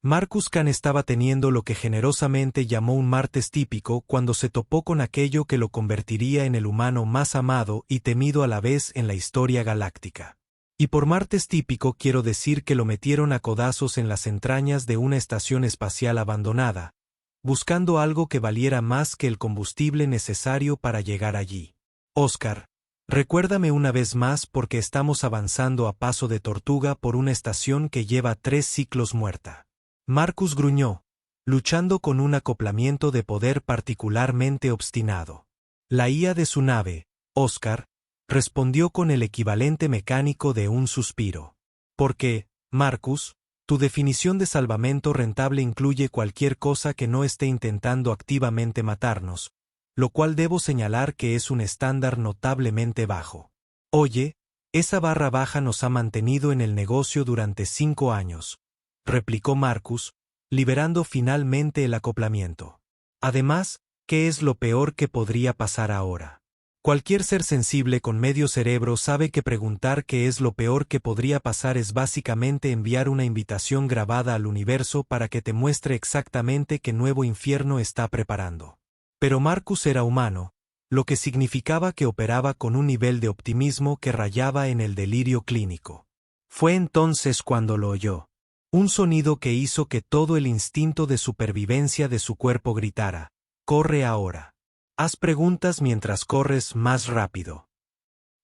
Marcus Khan estaba teniendo lo que generosamente llamó un martes típico cuando se topó con aquello que lo convertiría en el humano más amado y temido a la vez en la historia galáctica. Y por martes típico quiero decir que lo metieron a codazos en las entrañas de una estación espacial abandonada, buscando algo que valiera más que el combustible necesario para llegar allí. Oscar, recuérdame una vez más porque estamos avanzando a paso de tortuga por una estación que lleva 3 ciclos muerta. Marcus gruñó, luchando con un acoplamiento de poder particularmente obstinado. La IA de su nave, Oscar, respondió con el equivalente mecánico de un suspiro. Porque, Marcus, tu definición de salvamento rentable incluye cualquier cosa que no esté intentando activamente matarnos, lo cual debo señalar que es un estándar notablemente bajo. Oye, esa barra baja nos ha mantenido en el negocio durante 5 años, replicó Marcus, liberando finalmente el acoplamiento. Además, ¿qué es lo peor que podría pasar ahora? Cualquier ser sensible con medio cerebro sabe que preguntar qué es lo peor que podría pasar es básicamente enviar una invitación grabada al universo para que te muestre exactamente qué nuevo infierno está preparando. Pero Marcus era humano, lo que significaba que operaba con un nivel de optimismo que rayaba en el delirio clínico. Fue entonces cuando lo oyó. Un sonido que hizo que todo el instinto de supervivencia de su cuerpo gritara: «Corre ahora. Haz preguntas mientras corres más rápido».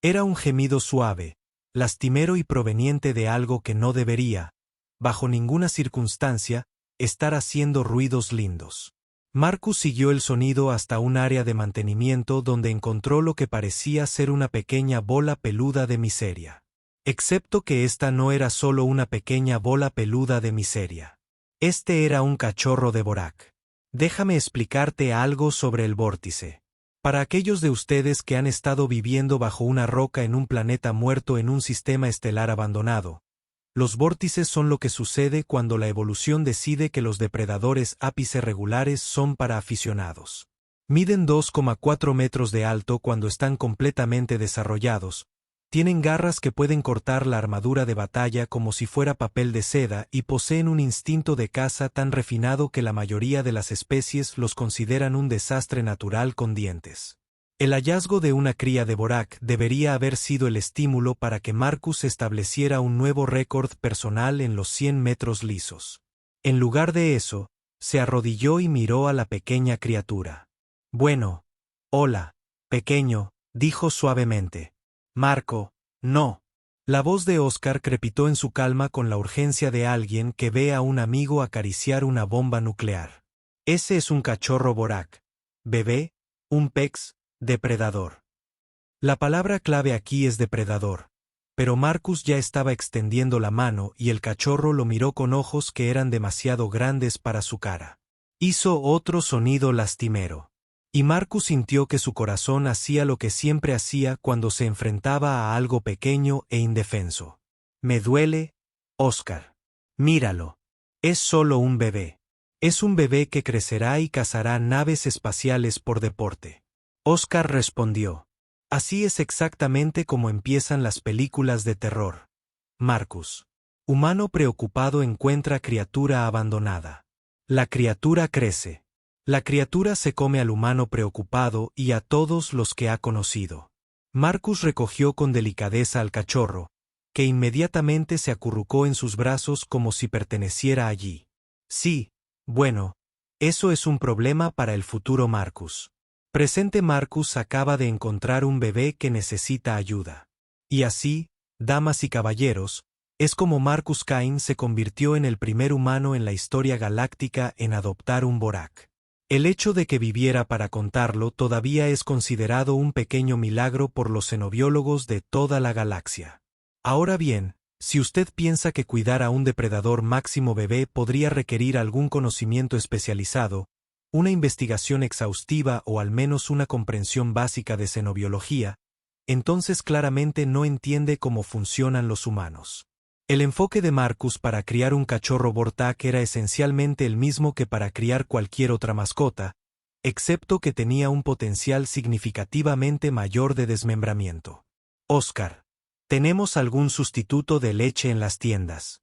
Era un gemido suave, lastimero y proveniente de algo que no debería, bajo ninguna circunstancia, estar haciendo ruidos lindos. Marcus siguió el sonido hasta un área de mantenimiento donde encontró lo que parecía ser una pequeña bola peluda de miseria. Excepto que esta no era solo una pequeña bola peluda de miseria. Este era un cachorro de Borak. Déjame explicarte algo sobre el vórtice. Para aquellos de ustedes que han estado viviendo bajo una roca en un planeta muerto en un sistema estelar abandonado, los vórtices son lo que sucede cuando la evolución decide que los depredadores ápice regulares son para aficionados. Miden 2,4 metros de alto cuando están completamente desarrollados, tienen garras que pueden cortar la armadura de batalla como si fuera papel de seda y poseen un instinto de caza tan refinado que la mayoría de las especies los consideran un desastre natural con dientes. El hallazgo de una cría de Borak debería haber sido el estímulo para que Marcus estableciera un nuevo récord personal en los 100 metros lisos. En lugar de eso, se arrodilló y miró a la pequeña criatura. «Bueno, hola, pequeño», dijo suavemente. «Marco, no». La voz de Oscar crepitó en su calma con la urgencia de alguien que ve a un amigo acariciar una bomba nuclear. «Ese es un cachorro Borak. Bebé, un pex, depredador». La palabra clave aquí es depredador, pero Marcus ya estaba extendiendo la mano y el cachorro lo miró con ojos que eran demasiado grandes para su cara. Hizo otro sonido lastimero. Y Marcus sintió que su corazón hacía lo que siempre hacía cuando se enfrentaba a algo pequeño e indefenso. «Me duele, Oscar. Míralo. Es solo un bebé. Es un bebé que crecerá y cazará naves espaciales por deporte». Oscar respondió: «Así es exactamente como empiezan las películas de terror. Marcus. Humano preocupado encuentra criatura abandonada. La criatura crece. La criatura se come al humano preocupado y a todos los que ha conocido». Marcus recogió con delicadeza al cachorro, que inmediatamente se acurrucó en sus brazos como si perteneciera allí. «Sí, bueno, eso es un problema para el futuro Marcus. Presente Marcus acaba de encontrar un bebé que necesita ayuda. Y así, damas y caballeros, es como Marcus Khan se convirtió en el primer humano en la historia galáctica en adoptar un Borak. El hecho de que viviera para contarlo todavía es considerado un pequeño milagro por los xenobiólogos de toda la galaxia. Ahora bien, si usted piensa que cuidar a un depredador máximo bebé podría requerir algún conocimiento especializado, una investigación exhaustiva o al menos una comprensión básica de xenobiología, entonces claramente no entiende cómo funcionan los humanos. El enfoque de Marcus para criar un cachorro Borak era esencialmente el mismo que para criar cualquier otra mascota, excepto que tenía un potencial significativamente mayor de desmembramiento. «Oscar, ¿tenemos algún sustituto de leche en las tiendas?»,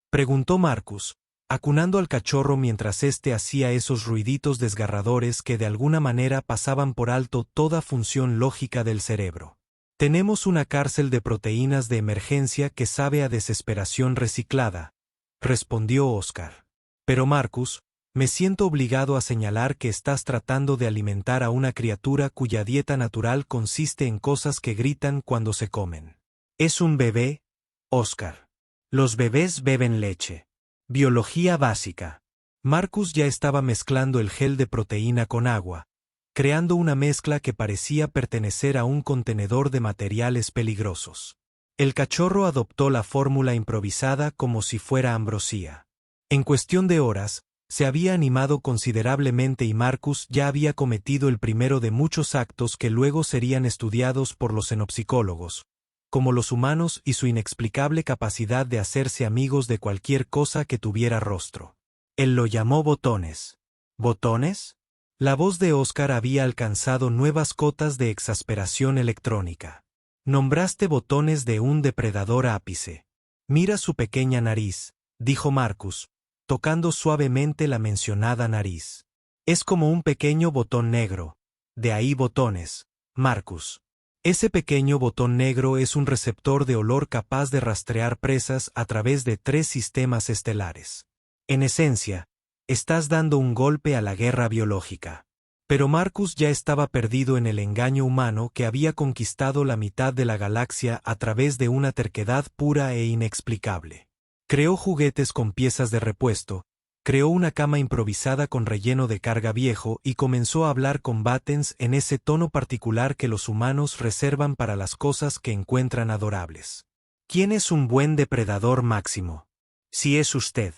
preguntó Marcus, acunando al cachorro mientras éste hacía esos ruiditos desgarradores que de alguna manera pasaban por alto toda función lógica del cerebro. Tenemos una cárcel de proteínas de emergencia que sabe a desesperación reciclada, respondió Oscar. Pero Marcus, me siento obligado a señalar que estás tratando de alimentar a una criatura cuya dieta natural consiste en cosas que gritan cuando se comen. Es un bebé, Oscar. Los bebés beben leche. Biología básica. Marcus ya estaba mezclando el gel de proteína con agua, creando una mezcla que parecía pertenecer a un contenedor de materiales peligrosos. El cachorro adoptó la fórmula improvisada como si fuera ambrosía. En cuestión de horas, se había animado considerablemente y Marcus ya había cometido el primero de muchos actos que luego serían estudiados por los xenopsicólogos, como los humanos y su inexplicable capacidad de hacerse amigos de cualquier cosa que tuviera rostro. Él lo llamó botones. ¿Botones? La voz de Oscar había alcanzado nuevas cotas de exasperación electrónica. Nombraste botones de un depredador ápice. Mira su pequeña nariz, dijo Marcus, tocando suavemente la mencionada nariz. Es como un pequeño botón negro. De ahí botones, Marcus. Ese pequeño botón negro es un receptor de olor capaz de rastrear presas a través de 3 sistemas estelares. En esencia, estás dando un golpe a la guerra biológica. Pero Marcus ya estaba perdido en el engaño humano que había conquistado la mitad de la galaxia a través de una terquedad pura e inexplicable. Creó juguetes con piezas de repuesto, creó una cama improvisada con relleno de carga viejo y comenzó a hablar con Battens en ese tono particular que los humanos reservan para las cosas que encuentran adorables. ¿Quién es un buen depredador máximo? Si es usted.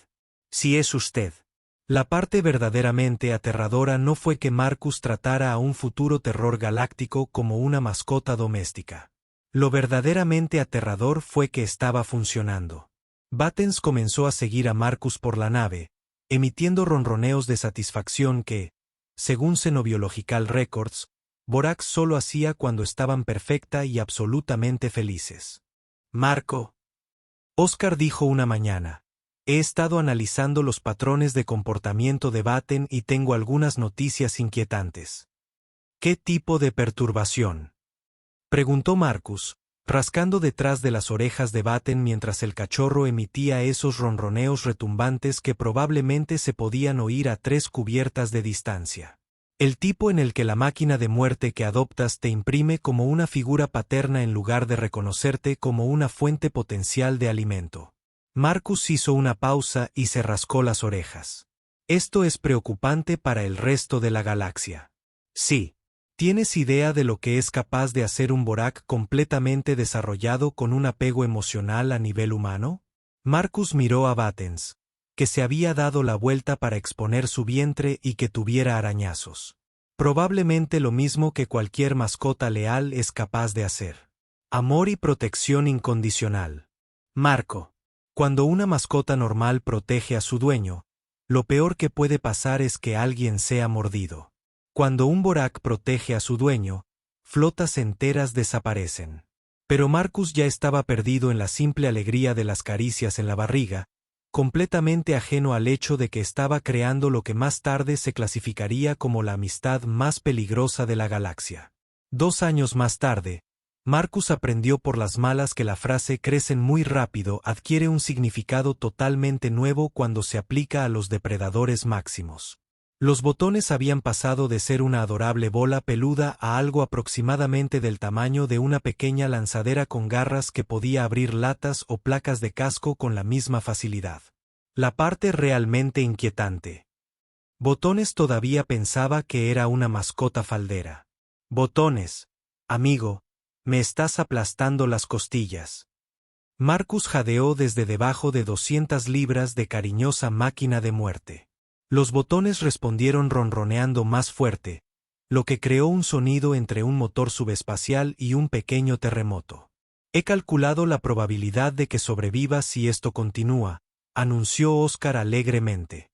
Si es usted. La parte verdaderamente aterradora no fue que Marcus tratara a un futuro terror galáctico como una mascota doméstica. Lo verdaderamente aterrador fue que estaba funcionando. Battens comenzó a seguir a Marcus por la nave, emitiendo ronroneos de satisfacción que, según Xenobiological Records, Borax solo hacía cuando estaban perfecta y absolutamente felices. Marco. Oscar dijo una mañana. He estado analizando los patrones de comportamiento de Batten y tengo algunas noticias inquietantes. ¿Qué tipo de perturbación? Preguntó Marcus, rascando detrás de las orejas de Batten mientras el cachorro emitía esos ronroneos retumbantes que probablemente se podían oír a 3 cubiertas de distancia. El tipo en el que la máquina de muerte que adoptas te imprime como una figura paterna en lugar de reconocerte como una fuente potencial de alimento. Marcus hizo una pausa y se rascó las orejas. Esto es preocupante para el resto de la galaxia. Sí. ¿Tienes idea de lo que es capaz de hacer un Borak completamente desarrollado con un apego emocional a nivel humano? Marcus miró a Battens, que se había dado la vuelta para exponer su vientre y que tuviera arañazos. Probablemente lo mismo que cualquier mascota leal es capaz de hacer. Amor y protección incondicional. Marco. Cuando una mascota normal protege a su dueño, lo peor que puede pasar es que alguien sea mordido. Cuando un Borak protege a su dueño, flotas enteras desaparecen. Pero Marcus ya estaba perdido en la simple alegría de las caricias en la barriga, completamente ajeno al hecho de que estaba creando lo que más tarde se clasificaría como la amistad más peligrosa de la galaxia. 2 años más tarde, Marcus aprendió por las malas que la frase crecen muy rápido adquiere un significado totalmente nuevo cuando se aplica a los depredadores máximos. Los botones habían pasado de ser una adorable bola peluda a algo aproximadamente del tamaño de una pequeña lanzadera con garras que podía abrir latas o placas de casco con la misma facilidad. La parte realmente inquietante. Botones todavía pensaba que era una mascota faldera. Botones, amigo, me estás aplastando las costillas. Marcus jadeó desde debajo de 200 libras de cariñosa máquina de muerte. Los botones respondieron ronroneando más fuerte, lo que creó un sonido entre un motor subespacial y un pequeño terremoto. He calculado la probabilidad de que sobrevivas si esto continúa, anunció Oscar alegremente.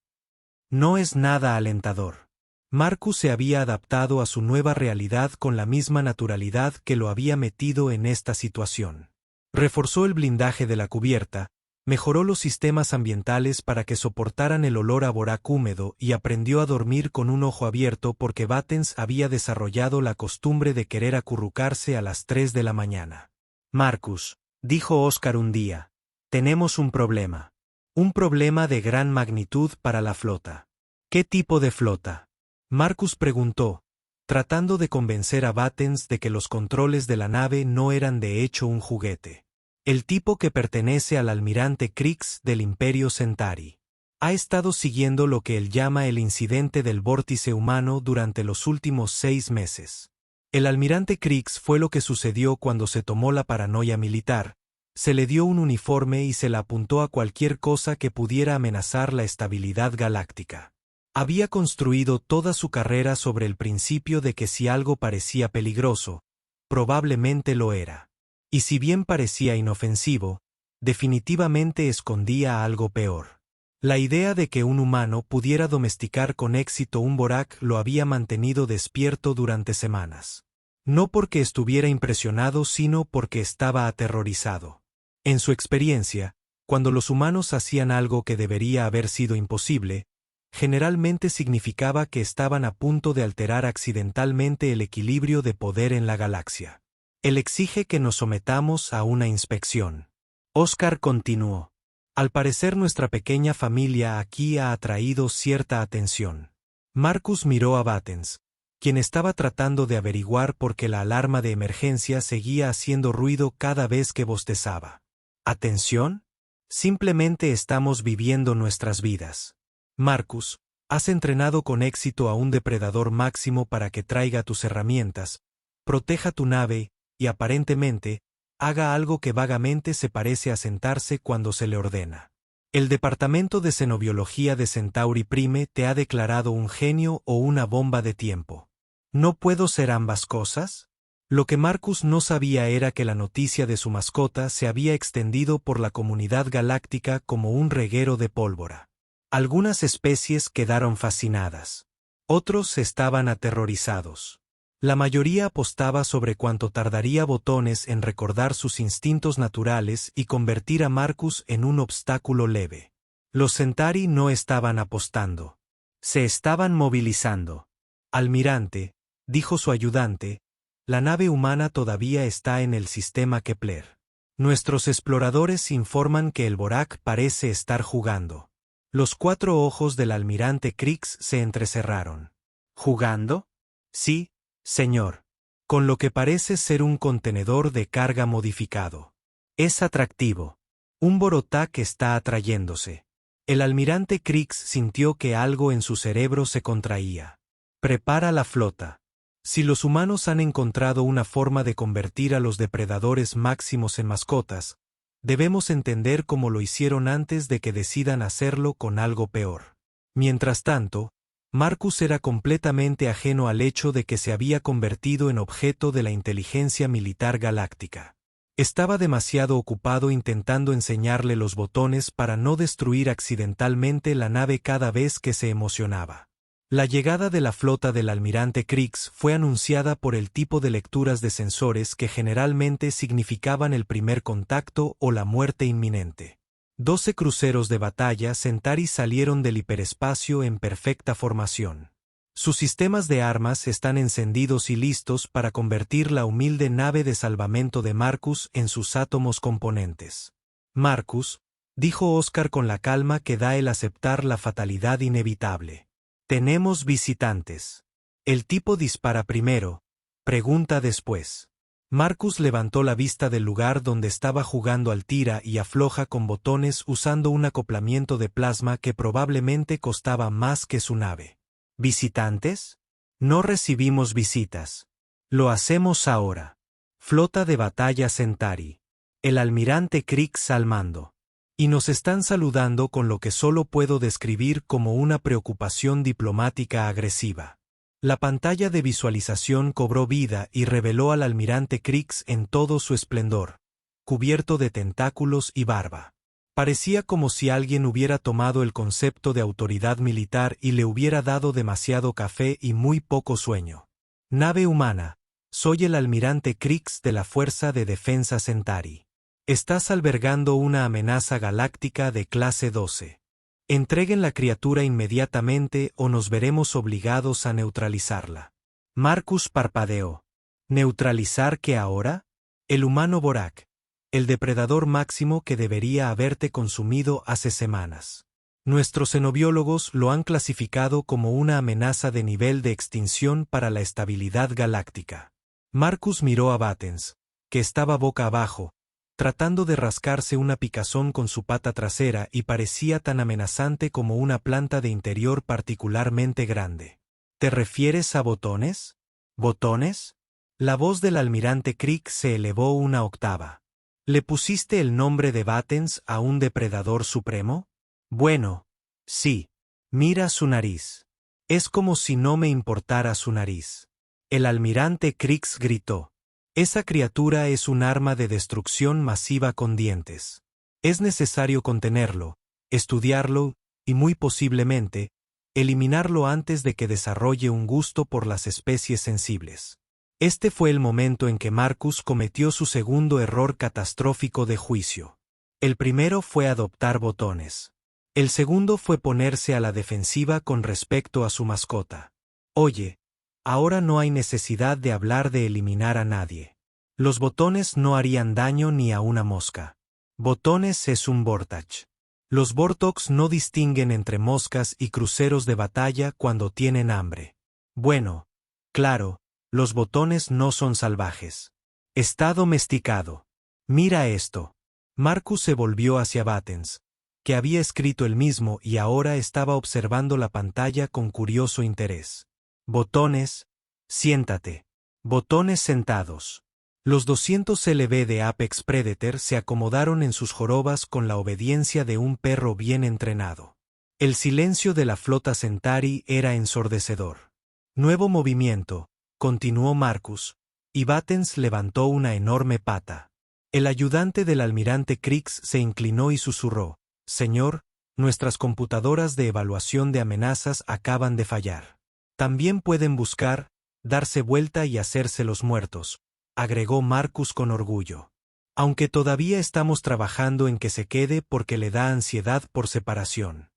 No es nada alentador. Marcus se había adaptado a su nueva realidad con la misma naturalidad que lo había metido en esta situación. Reforzó el blindaje de la cubierta, Mejoró los sistemas ambientales para que soportaran el olor a borac húmedo y aprendió a dormir con un ojo abierto porque Battens había desarrollado la costumbre de querer acurrucarse a las 3 de la mañana. «Marcus», dijo Oscar un día, «tenemos un problema. Un problema de gran magnitud para la flota». «¿Qué tipo de flota?», Marcus preguntó, tratando de convencer a Battens de que los controles de la nave no eran de hecho un juguete. «El tipo que pertenece al almirante Krix del Imperio Centauri. Ha estado siguiendo lo que él llama el incidente del vórtice humano durante los últimos 6 meses. El almirante Krix fue lo que sucedió cuando se tomó la paranoia militar, se le dio un uniforme y se la apuntó a cualquier cosa que pudiera amenazar la estabilidad galáctica. Había construido toda su carrera sobre el principio de que si algo parecía peligroso, probablemente lo era. Y si bien parecía inofensivo, definitivamente escondía algo peor. La idea de que un humano pudiera domesticar con éxito un borac lo había mantenido despierto durante semanas. No porque estuviera impresionado, sino porque estaba aterrorizado. En su experiencia, cuando los humanos hacían algo que debería haber sido imposible, generalmente significaba que estaban a punto de alterar accidentalmente el equilibrio de poder en la galaxia. Él exige que nos sometamos a una inspección. Oscar continuó. Al parecer nuestra pequeña familia aquí ha atraído cierta atención. Marcus miró a Battens, quien estaba tratando de averiguar por qué la alarma de emergencia seguía haciendo ruido cada vez que bostezaba. ¿Atención? Simplemente estamos viviendo nuestras vidas. Marcus, has entrenado con éxito a un depredador máximo para que traiga tus herramientas, proteja tu nave, y aparentemente, haga algo que vagamente se parece a sentarse cuando se le ordena. El Departamento de Xenobiología de Centauri Prime te ha declarado un genio o una bomba de tiempo. ¿No puedo ser ambas cosas? Lo que Marcus no sabía era que la noticia de su mascota se había extendido por la comunidad galáctica como un reguero de pólvora. Algunas especies quedaron fascinadas. Otros estaban aterrorizados. La mayoría apostaba sobre cuánto tardaría Botones en recordar sus instintos naturales y convertir a Marcus en un obstáculo leve. Los Centauri no estaban apostando. Se estaban movilizando. «Almirante», dijo su ayudante, «la nave humana todavía está en el sistema Kepler. Nuestros exploradores informan que el borac parece estar jugando». Los 4 ojos del almirante Krix se entrecerraron. «¿Jugando?» «Sí, señor. Con lo que parece ser un contenedor de carga modificado. Es atractivo. Un Borotac está atrayéndose». El almirante Krix sintió que algo en su cerebro se contraía. «Prepara la flota. Si los humanos han encontrado una forma de convertir a los depredadores máximos en mascotas, debemos entender cómo lo hicieron antes de que decidan hacerlo con algo peor». Mientras tanto, Marcus era completamente ajeno al hecho de que se había convertido en objeto de la inteligencia militar galáctica. Estaba demasiado ocupado intentando enseñarle los botones para no destruir accidentalmente la nave cada vez que se emocionaba. La llegada de la flota del almirante Krix fue anunciada por el tipo de lecturas de sensores que generalmente significaban el primer contacto o la muerte inminente. 12 cruceros de batalla Centauri salieron del hiperespacio en perfecta formación. Sus sistemas de armas están encendidos y listos para convertir la humilde nave de salvamento de Marcus en sus átomos componentes. «Marcus», dijo Oscar con la calma que da el aceptar la fatalidad inevitable. «Tenemos visitantes. El tipo dispara primero, pregunta después». Marcus levantó la vista del lugar donde estaba jugando al tira y afloja con botones usando un acoplamiento de plasma que probablemente costaba más que su nave. ¿Visitantes? No recibimos visitas. Lo hacemos ahora. Flota de batalla Centauri. El almirante Krix al mando. Y nos están saludando con lo que solo puedo describir como una preocupación diplomática agresiva. La pantalla de visualización cobró vida y reveló al almirante Krix en todo su esplendor, cubierto de tentáculos y barba. Parecía como si alguien hubiera tomado el concepto de autoridad militar y le hubiera dado demasiado café y muy poco sueño. «Nave humana, soy el almirante Krix de la Fuerza de Defensa Centauri. Estás albergando una amenaza galáctica de clase 12. Entreguen la criatura inmediatamente o nos veremos obligados a neutralizarla. Marcus parpadeó. ¿Neutralizar qué ahora? El humano Borak. El depredador máximo que debería haberte consumido hace semanas. Nuestros xenobiólogos lo han clasificado como una amenaza de nivel de extinción para la estabilidad galáctica. Marcus miró a Battens, que estaba boca abajo, tratando de rascarse una picazón con su pata trasera y parecía tan amenazante como una planta de interior particularmente grande. ¿Te refieres a botones? ¿Botones? La voz del almirante Crick se elevó una octava. ¿Le pusiste el nombre de Battens a un depredador supremo? Bueno, sí. Mira su nariz. Es como si no me importara su nariz. El almirante Crix gritó. Esa criatura es un arma de destrucción masiva con dientes. Es necesario contenerlo, estudiarlo y muy posiblemente, eliminarlo antes de que desarrolle un gusto por las especies sensibles. Este fue el momento en que Marcus cometió su segundo error catastrófico de juicio. El primero fue adoptar botones. El segundo fue ponerse a la defensiva con respecto a su mascota. Oye, ahora no hay necesidad de hablar de eliminar a nadie. Los botones no harían daño ni a una mosca. Botones es un Vortach. Los Vortox no distinguen entre moscas y cruceros de batalla cuando tienen hambre. Bueno, claro, los botones no son salvajes. Está domesticado. Mira esto. Marcus se volvió hacia Battens, que había escrito él mismo y ahora estaba observando la pantalla con curioso interés. Botones, siéntate. Botones sentados. Los 200 LB de Apex Predator se acomodaron en sus jorobas con la obediencia de un perro bien entrenado. El silencio de la flota Centauri era ensordecedor. Nuevo movimiento, continuó Marcus, y Battens levantó una enorme pata. El ayudante del almirante Crix se inclinó y susurró, «Señor, nuestras computadoras de evaluación de amenazas acaban de fallar. También pueden buscar, darse vuelta y hacerse los muertos», agregó Marcus con orgullo. «Aunque todavía estamos trabajando en que se quede porque le da ansiedad por separación».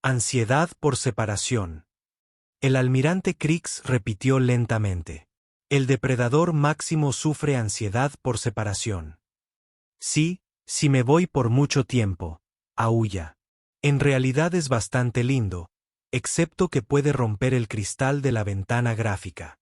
«Ansiedad por separación». El almirante Crix repitió lentamente. «El depredador máximo sufre ansiedad por separación». «Sí, si me voy por mucho tiempo», aúlla. «En realidad es bastante lindo, excepto que puede romper el cristal de la ventana gráfica».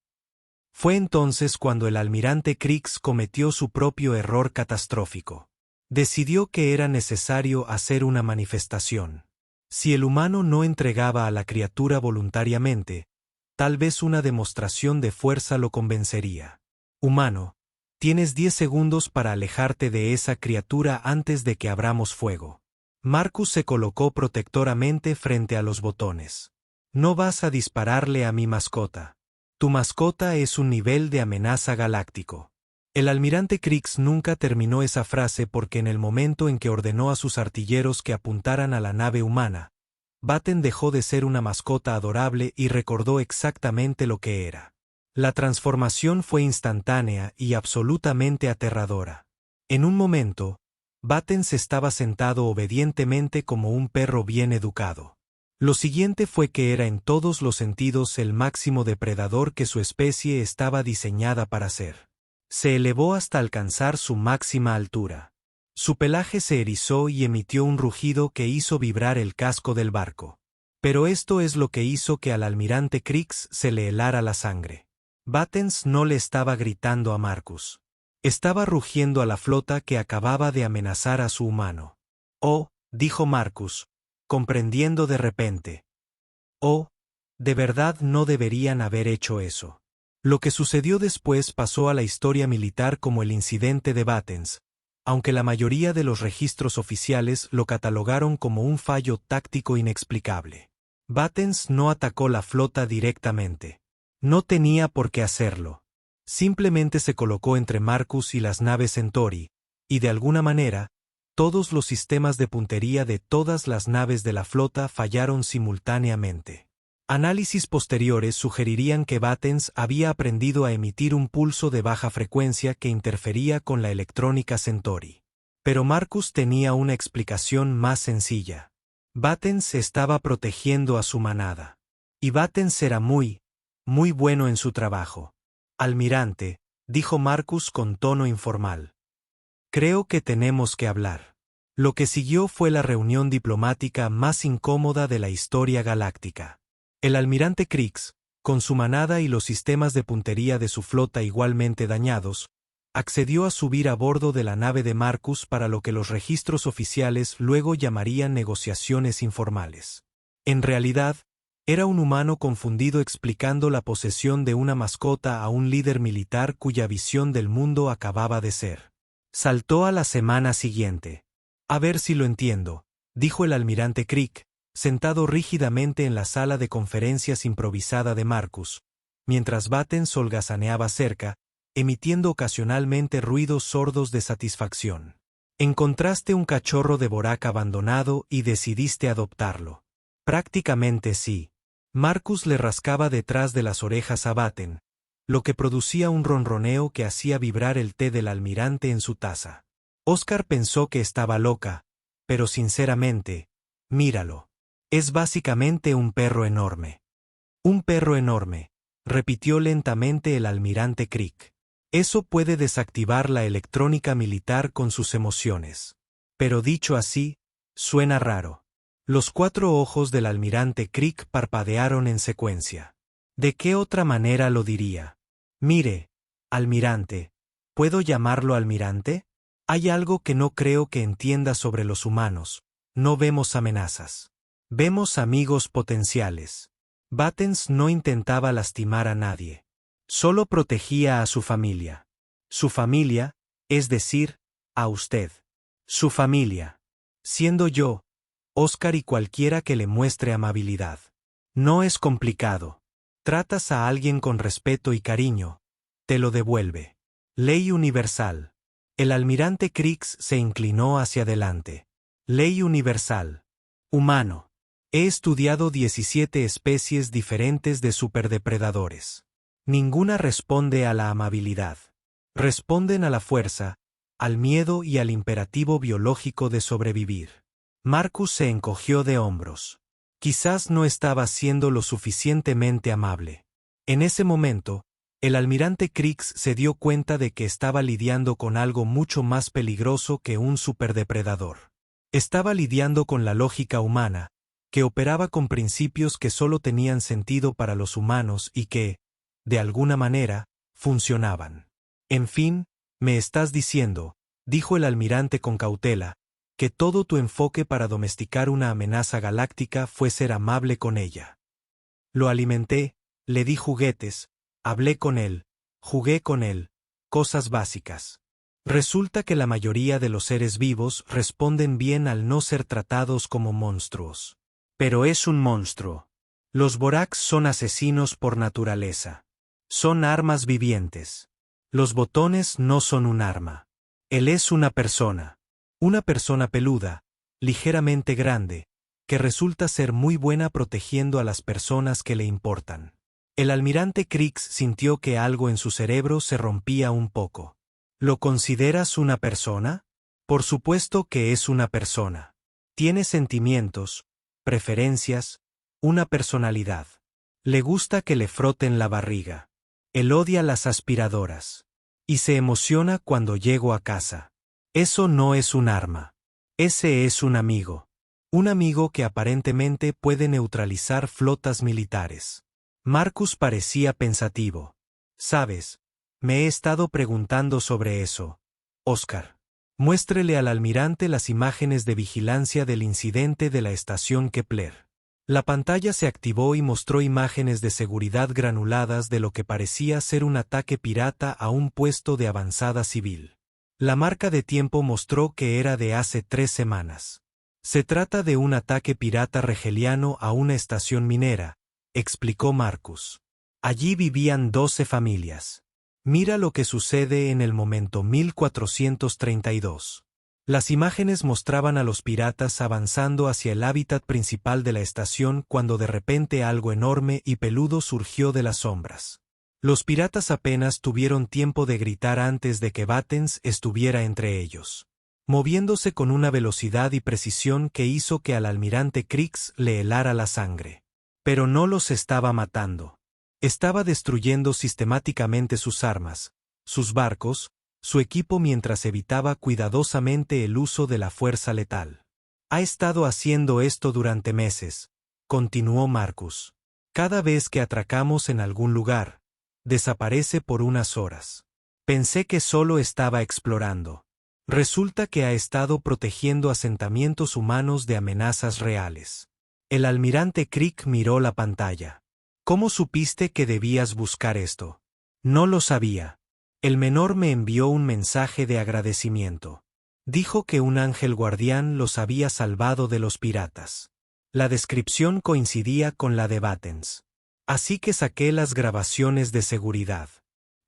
Fue entonces cuando el almirante Crix cometió su propio error catastrófico. Decidió que era necesario hacer una manifestación. Si el humano no entregaba a la criatura voluntariamente, tal vez una demostración de fuerza lo convencería. Humano, tienes 10 segundos para alejarte de esa criatura antes de que abramos fuego. Marcus se colocó protectoramente frente a los botones. No vas a dispararle a mi mascota. Tu mascota es un nivel de amenaza galáctico. El almirante Crix nunca terminó esa frase porque en el momento en que ordenó a sus artilleros que apuntaran a la nave humana, Batten dejó de ser una mascota adorable y recordó exactamente lo que era. La transformación fue instantánea y absolutamente aterradora. En un momento, Batten se estaba sentado obedientemente como un perro bien educado. Lo siguiente fue que era en todos los sentidos el máximo depredador que su especie estaba diseñada para ser. Se elevó hasta alcanzar su máxima altura. Su pelaje se erizó y emitió un rugido que hizo vibrar el casco del barco. Pero esto es lo que hizo que al almirante Crix se le helara la sangre. Battens no le estaba gritando a Marcus. Estaba rugiendo a la flota que acababa de amenazar a su humano. «Oh», dijo Marcus, comprendiendo de repente. «Oh, de verdad no deberían haber hecho eso». Lo que sucedió después pasó a la historia militar como el incidente de Battens, aunque la mayoría de los registros oficiales lo catalogaron como un fallo táctico inexplicable. Battens no atacó la flota directamente. No tenía por qué hacerlo. Simplemente se colocó entre Marcus y las naves Centauri, y de alguna manera, todos los sistemas de puntería de todas las naves de la flota fallaron simultáneamente. Análisis posteriores sugerirían que Battens había aprendido a emitir un pulso de baja frecuencia que interfería con la electrónica Centauri. Pero Marcus tenía una explicación más sencilla. Battens estaba protegiendo a su manada. Y Battens era muy bueno en su trabajo. Almirante, dijo Marcus con tono informal. Creo que tenemos que hablar. Lo que siguió fue la reunión diplomática más incómoda de la historia galáctica. El almirante Krix, con su manada y los sistemas de puntería de su flota igualmente dañados, accedió a subir a bordo de la nave de Marcus para lo que los registros oficiales luego llamarían negociaciones informales. En realidad, era un humano confundido explicando la posesión de una mascota a un líder militar cuya visión del mundo acababa de ser. Saltó a la semana siguiente. A ver si lo entiendo, dijo el almirante Crick, sentado rígidamente en la sala de conferencias improvisada de Marcus, mientras Battens holgazaneaba cerca, emitiendo ocasionalmente ruidos sordos de satisfacción. Encontraste un cachorro de Borak abandonado y decidiste adoptarlo. Prácticamente sí. Marcus le rascaba detrás de las orejas a Batten, lo que producía un ronroneo que hacía vibrar el té del almirante en su taza. Oscar pensó que estaba loca, pero sinceramente, míralo. Es básicamente un perro enorme. Un perro enorme, repitió lentamente el almirante Crick. Eso puede desactivar la electrónica militar con sus emociones. Pero dicho así, suena raro. Los 4 ojos del almirante Crick parpadearon en secuencia. ¿De qué otra manera lo diría? Mire, almirante, ¿puedo llamarlo almirante? Hay algo que no creo que entienda sobre los humanos. No vemos amenazas. Vemos amigos potenciales. Battens no intentaba lastimar a nadie. Solo protegía a su familia. Su familia, es decir, a usted. Su familia. Siendo yo, Oscar y cualquiera que le muestre amabilidad. No es complicado. Tratas a alguien con respeto y cariño. Te lo devuelve. Ley universal. El almirante Krix se inclinó hacia adelante. Ley universal. Humano. He estudiado 17 especies diferentes de superdepredadores. Ninguna responde a la amabilidad. Responden a la fuerza, al miedo y al imperativo biológico de sobrevivir. Marcus se encogió de hombros. Quizás no estaba siendo lo suficientemente amable. En ese momento, el almirante Krix se dio cuenta de que estaba lidiando con algo mucho más peligroso que un superdepredador. Estaba lidiando con la lógica humana, que operaba con principios que solo tenían sentido para los humanos y que, de alguna manera, funcionaban. En fin, me estás diciendo, dijo el almirante con cautela, que todo tu enfoque para domesticar una amenaza galáctica fue ser amable con ella. Lo alimenté, le di juguetes, hablé con él, jugué con él, cosas básicas. Resulta que la mayoría de los seres vivos responden bien al no ser tratados como monstruos. Pero es un monstruo. Los Boraks son asesinos por naturaleza. Son armas vivientes. Los botones no son un arma. Él es una persona. Una persona peluda, ligeramente grande, que resulta ser muy buena protegiendo a las personas que le importan. El almirante Krix sintió que algo en su cerebro se rompía un poco. ¿Lo consideras una persona? Por supuesto que es una persona. Tiene sentimientos, preferencias, una personalidad. Le gusta que le froten la barriga. Él odia las aspiradoras. Y se emociona cuando llego a casa. Eso no es un arma. Ese es un amigo. Un amigo que aparentemente puede neutralizar flotas militares. Marcus parecía pensativo. ¿Sabes? Me he estado preguntando sobre eso. Oscar. Muéstrele al almirante las imágenes de vigilancia del incidente de la estación Kepler. La pantalla se activó y mostró imágenes de seguridad granuladas de lo que parecía ser un ataque pirata a un puesto de avanzada civil. La marca de tiempo mostró que era de hace 3 semanas. Se trata de un ataque pirata regeliano a una estación minera, explicó Marcus. Allí vivían 12 familias. Mira lo que sucede en el momento 1432. Las imágenes mostraban a los piratas avanzando hacia el hábitat principal de la estación cuando de repente algo enorme y peludo surgió de las sombras. Los piratas apenas tuvieron tiempo de gritar antes de que Battens estuviera entre ellos. moviéndose con una velocidad y precisión que hizo que al almirante Krix le helara la sangre. Pero no los estaba matando. Estaba destruyendo sistemáticamente sus armas, sus barcos, su equipo mientras evitaba cuidadosamente el uso de la fuerza letal. Ha estado haciendo esto durante meses, continuó Marcus. Cada vez que atracamos en algún lugar, desaparece por unas horas. Pensé que solo estaba explorando. Resulta que ha estado protegiendo asentamientos humanos de amenazas reales. El almirante Crick miró la pantalla. ¿Cómo supiste que debías buscar esto? No lo sabía. El menor me envió un mensaje de agradecimiento. Dijo que un ángel guardián los había salvado de los piratas. La descripción coincidía con la de Battens. Así que saqué las grabaciones de seguridad.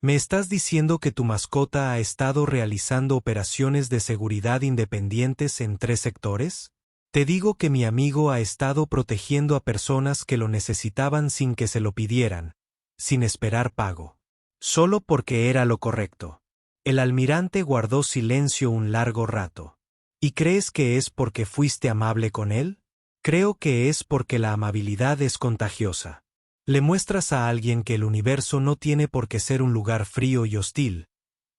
¿Me estás diciendo que tu mascota ha estado realizando operaciones de seguridad independientes en 3 sectores? Te digo que mi amigo ha estado protegiendo a personas que lo necesitaban sin que se lo pidieran, sin esperar pago. Solo porque era lo correcto. El almirante guardó silencio un largo rato. ¿Y crees que es porque fuiste amable con él? Creo que es porque la amabilidad es contagiosa. Le muestras a alguien que el universo no tiene por qué ser un lugar frío y hostil,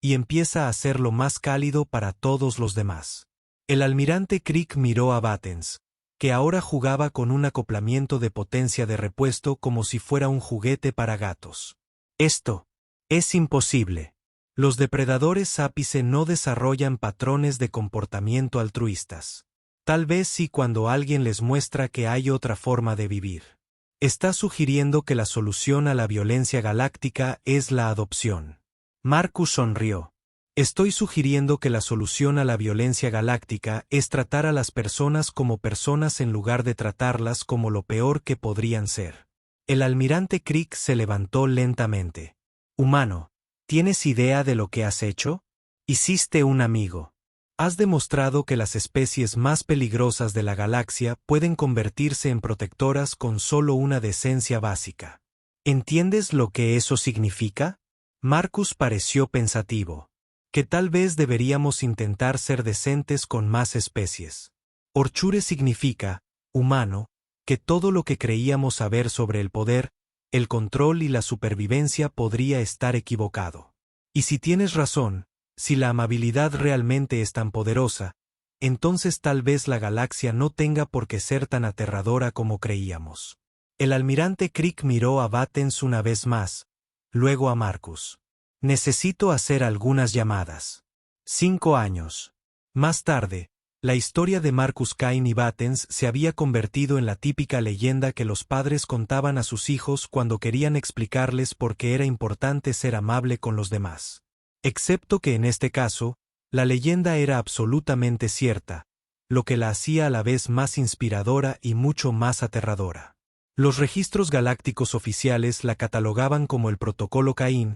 y empieza a hacerlo más cálido para todos los demás. El almirante Crick miró a Battens, que ahora jugaba con un acoplamiento de potencia de repuesto como si fuera un juguete para gatos. Esto es imposible. Los depredadores ápice no desarrollan patrones de comportamiento altruistas. Tal vez sí cuando alguien les muestra que hay otra forma de vivir. Está sugiriendo que la solución a la violencia galáctica es la adopción. Marcus sonrió. Estoy sugiriendo que la solución a la violencia galáctica es tratar a las personas como personas en lugar de tratarlas como lo peor que podrían ser. El almirante Crick se levantó lentamente. Humano, ¿tienes idea de lo que has hecho? Hiciste un amigo. Has demostrado que las especies más peligrosas de la galaxia pueden convertirse en protectoras con solo una decencia básica. ¿Entiendes lo que eso significa? Marcus pareció pensativo. Que tal vez deberíamos intentar ser decentes con más especies. Orchure significa, humano, que todo lo que creíamos saber sobre el poder, el control y la supervivencia podría estar equivocado. Y si tienes razón, si la amabilidad realmente es tan poderosa, entonces tal vez la galaxia no tenga por qué ser tan aterradora como creíamos. El almirante Crick miró a Battens una vez más, luego a Marcus. Necesito hacer algunas llamadas. 5 años. Más tarde, la historia de Marcus Kane y Battens se había convertido en la típica leyenda que los padres contaban a sus hijos cuando querían explicarles por qué era importante ser amable con los demás. Excepto que en este caso, la leyenda era absolutamente cierta, lo que la hacía a la vez más inspiradora y mucho más aterradora. Los registros galácticos oficiales la catalogaban como el Protocolo Caín,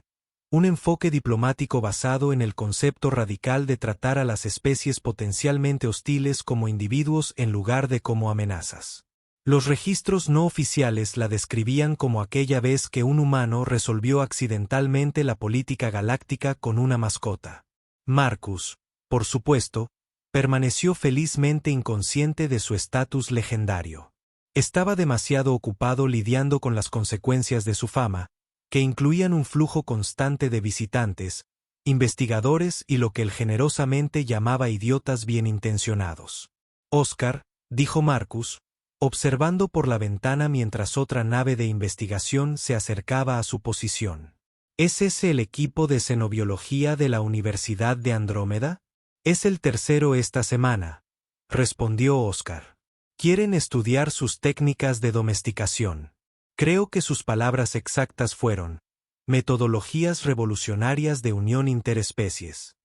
un enfoque diplomático basado en el concepto radical de tratar a las especies potencialmente hostiles como individuos en lugar de como amenazas. Los registros no oficiales la describían como aquella vez que un humano resolvió accidentalmente la política galáctica con una mascota. Marcus, por supuesto, permaneció felizmente inconsciente de su estatus legendario. Estaba demasiado ocupado lidiando con las consecuencias de su fama, que incluían un flujo constante de visitantes, investigadores y lo que él generosamente llamaba idiotas bien intencionados. Oscar, dijo Marcus, observando por la ventana mientras otra nave de investigación se acercaba a su posición. ¿Es ese el equipo de xenobiología de la Universidad de Andrómeda? Es el tercero esta semana, respondió Oscar. Quieren estudiar sus técnicas de domesticación. Creo que sus palabras exactas fueron, metodologías revolucionarias de unión interespecies.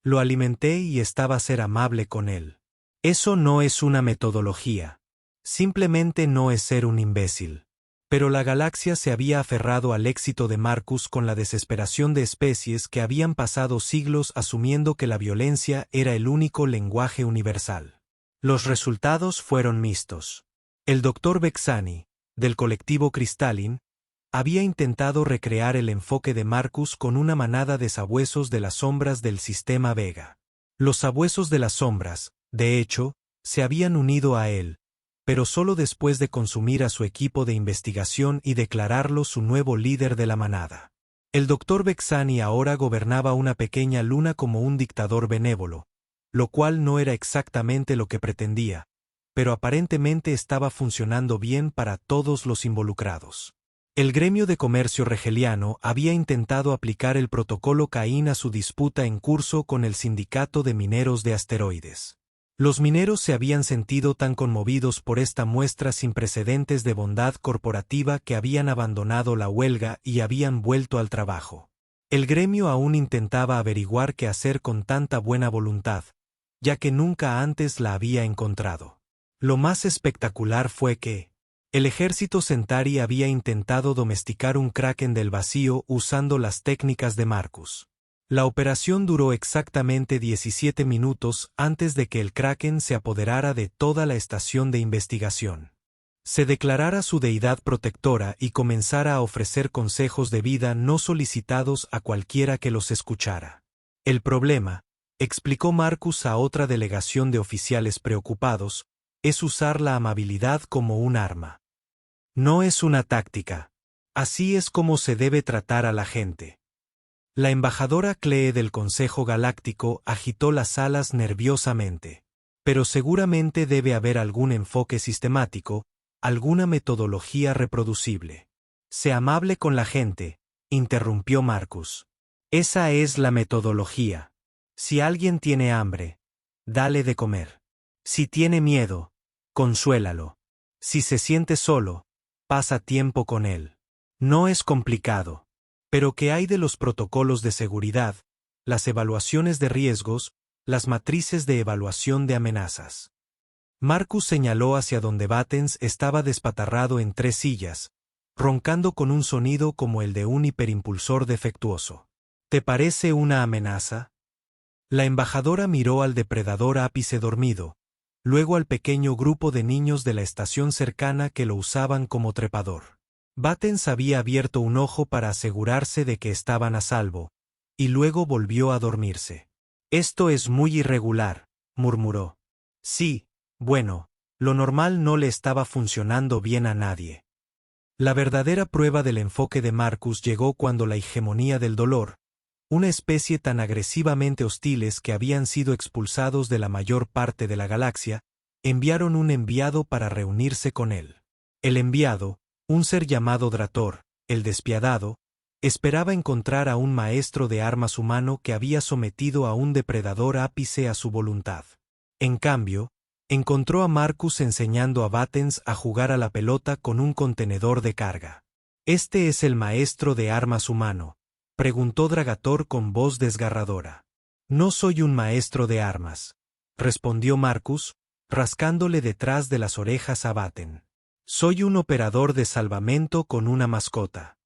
Lo alimenté y estaba a ser amable con él. Eso no es una metodología. Simplemente no es ser un imbécil. Pero la galaxia se había aferrado al éxito de Marcus con la desesperación de especies que habían pasado siglos asumiendo que la violencia era el único lenguaje universal. Los resultados fueron mixtos. El Dr. Vexani, del colectivo Crystalline, había intentado recrear el enfoque de Marcus con una manada de sabuesos de las sombras del sistema Vega. Los sabuesos de las sombras, de hecho, se habían unido a él, pero solo después de consumir a su equipo de investigación y declararlo su nuevo líder de la manada. El Dr. Vexani ahora gobernaba una pequeña luna como un dictador benévolo, lo cual no era exactamente lo que pretendía, pero aparentemente estaba funcionando bien para todos los involucrados. El gremio de comercio regeliano había intentado aplicar el protocolo Caín a su disputa en curso con el sindicato de mineros de asteroides. Los mineros se habían sentido tan conmovidos por esta muestra sin precedentes de bondad corporativa que habían abandonado la huelga y habían vuelto al trabajo. El gremio aún intentaba averiguar qué hacer con tanta buena voluntad, ya que nunca antes la había encontrado. Lo más espectacular fue que el ejército Centauri había intentado domesticar un kraken del vacío usando las técnicas de Marcus. La operación duró exactamente 17 minutos antes de que el kraken se apoderara de toda la estación de investigación. Se declarara su deidad protectora y comenzara a ofrecer consejos de vida no solicitados a cualquiera que los escuchara. El problema, explicó Marcus a otra delegación de oficiales preocupados, es usar la amabilidad como un arma. No es una táctica. Así es como se debe tratar a la gente. La embajadora Clee del Consejo Galáctico agitó las alas nerviosamente. Pero seguramente debe haber algún enfoque sistemático, alguna metodología reproducible. Sé amable con la gente, interrumpió Marcus. Esa es la metodología. Si alguien tiene hambre, dale de comer. Si tiene miedo, consuélalo. Si se siente solo, pasa tiempo con él. No es complicado. Pero ¿qué hay de los protocolos de seguridad, las evaluaciones de riesgos, las matrices de evaluación de amenazas? Marcus señaló hacia donde Battens estaba despatarrado en 3 sillas, roncando con un sonido como el de un hiperimpulsor defectuoso. ¿Te parece una amenaza? La embajadora miró al depredador ápice dormido, luego al pequeño grupo de niños de la estación cercana que lo usaban como trepador. Battens había abierto un ojo para asegurarse de que estaban a salvo, y luego volvió a dormirse. Esto es muy irregular, murmuró. Sí, bueno, lo normal no le estaba funcionando bien a nadie. La verdadera prueba del enfoque de Marcus llegó cuando la hegemonía del dolor, una especie tan agresivamente hostiles que habían sido expulsados de la mayor parte de la galaxia, enviaron un enviado para reunirse con él. El enviado, un ser llamado Drator, el despiadado, esperaba encontrar a un maestro de armas humano que había sometido a un depredador ápice a su voluntad. En cambio, encontró a Marcus enseñando a Battens a jugar a la pelota con un contenedor de carga. ¿Este es el maestro de armas humano?, preguntó Dragator con voz desgarradora. No soy un maestro de armas, respondió Marcus, rascándole detrás de las orejas a Batten. Soy un operador de salvamento con una mascota.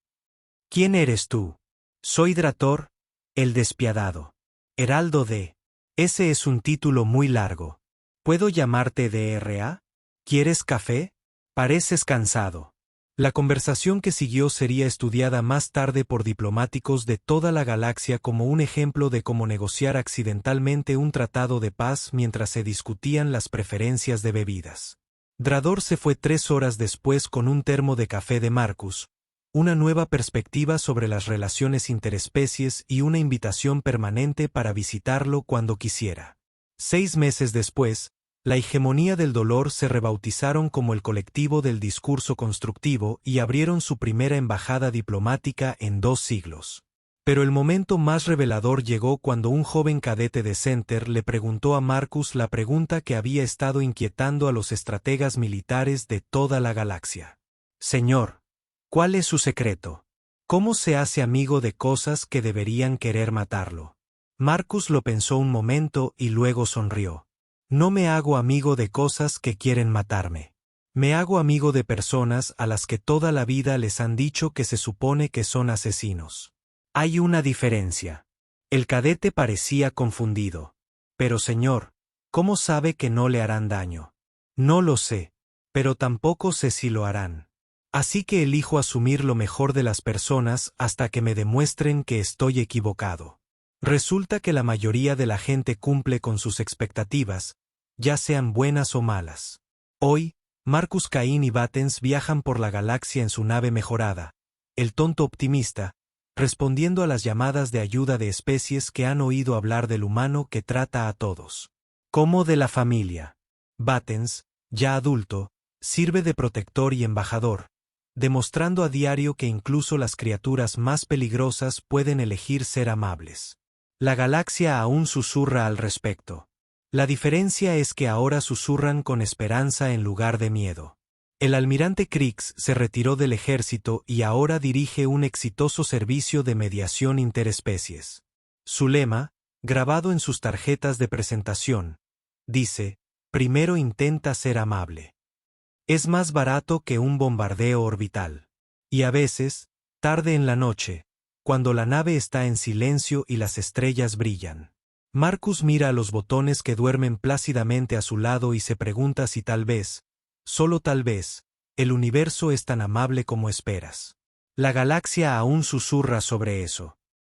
¿Quién eres tú? Soy Drator, el despiadado. Heraldo de. Ese es un título muy largo. ¿Puedo llamarte DRA? ¿Quieres café? Pareces cansado. La conversación que siguió sería estudiada más tarde por diplomáticos de toda la galaxia como un ejemplo de cómo negociar accidentalmente un tratado de paz mientras se discutían las preferencias de bebidas. Drador se fue 3 horas después con un termo de café de Marcus, una nueva perspectiva sobre las relaciones interespecies y una invitación permanente para visitarlo cuando quisiera. 6 meses después, la hegemonía del dolor se rebautizaron como el colectivo del discurso constructivo y abrieron su primera embajada diplomática en 2 siglos. Pero el momento más revelador llegó cuando un joven cadete de Center le preguntó a Marcus la pregunta que había estado inquietando a los estrategas militares de toda la galaxia. Señor, ¿cuál es su secreto? ¿Cómo se hace amigo de cosas que deberían querer matarlo? Marcus lo pensó un momento y luego sonrió. No me hago amigo de cosas que quieren matarme. Me hago amigo de personas a las que toda la vida les han dicho que se supone que son asesinos. Hay una diferencia. El cadete parecía confundido. Pero señor, ¿cómo sabe que no le harán daño? No lo sé, pero tampoco sé si lo harán. Así que elijo asumir lo mejor de las personas hasta que me demuestren que estoy equivocado. Resulta que la mayoría de la gente cumple con sus expectativas, ya sean buenas o malas. Hoy, Marcus, Cain y Battens viajan por la galaxia en su nave mejorada, el tonto optimista, respondiendo a las llamadas de ayuda de especies que han oído hablar del humano que trata a todos como de la familia. Battens, ya adulto, sirve de protector y embajador, demostrando a diario que incluso las criaturas más peligrosas pueden elegir ser amables. La galaxia aún susurra al respecto. La diferencia es que ahora susurran con esperanza en lugar de miedo. El almirante Krix se retiró del ejército y ahora dirige un exitoso servicio de mediación interespecies. Su lema, grabado en sus tarjetas de presentación, dice: primero intenta ser amable. Es más barato que un bombardeo orbital. Y a veces, tarde en la noche, cuando la nave está en silencio y las estrellas brillan, Marcus mira a los botones que duermen plácidamente a su lado y se pregunta si tal vez, solo tal vez, el universo es tan amable como esperas. La galaxia aún susurra sobre eso.